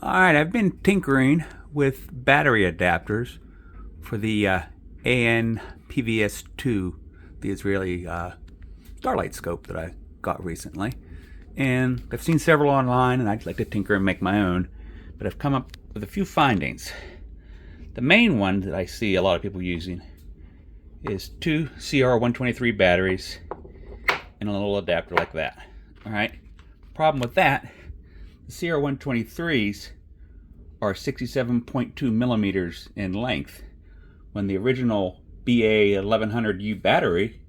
Alright, I've been tinkering with battery adapters for the AN-PVS 2, the Israeli starlight scope that I got recently. And I've seen several online, and I'd like to tinker and make my own, but I've come up with a few findings. The main one that I see a lot of people using is two CR123 batteries and a little adapter like that. Alright, problem with that, the CR123s are 67.2 millimeters in length, when the original BA1100U battery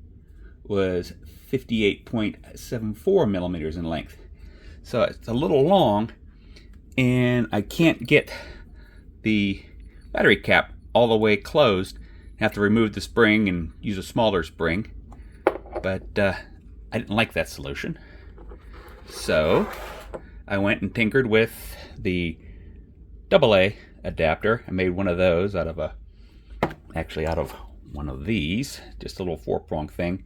was 58.74 millimeters in length. So it's a little long, and I can't get the battery cap all the way closed. I have to remove the spring and use a smaller spring, but I didn't like that solution. So I went and tinkered with the AA adapter. I made one of those out of one of these, just a little 4-prong thing,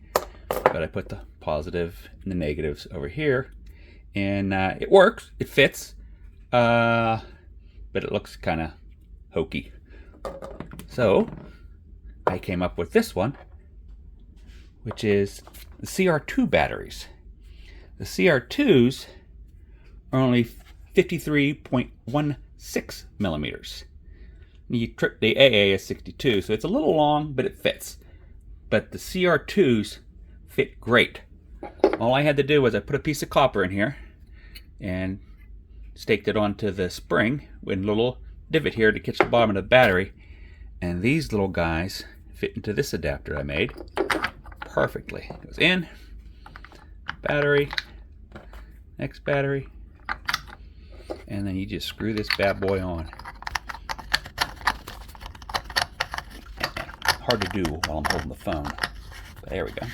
but I put the positive and the negatives over here, and it works, it fits, but it looks kind of hokey. So I came up with this one, which is the CR2 batteries. The CR2s are only 53.16 millimeters. The AA is 62, so it's a little long, but it fits. But the CR2s fit great. All I had to do was I put a piece of copper in here and staked it onto the spring with a little divot here to catch the bottom of the battery, and these little guys fit into this adapter I made perfectly. It goes in, battery, next battery, and then you just screw this bad boy on. Hard to do while I'm holding the phone, but there we go.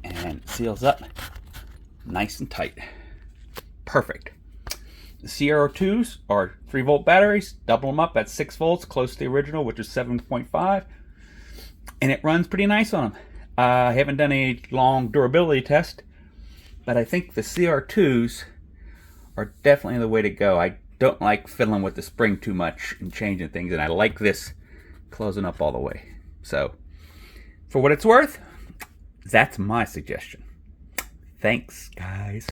And it seals up nice and tight. Perfect. The CR2s are 3-volt batteries. Double them up at 6 volts, close to the original, which is 7.5, and it runs pretty nice on them. I haven't done a long durability test, but I think the CR2s are definitely the way to go. I don't like fiddling with the spring too much and changing things, and I like this closing up all the way. So, for what it's worth, that's my suggestion. Thanks, guys.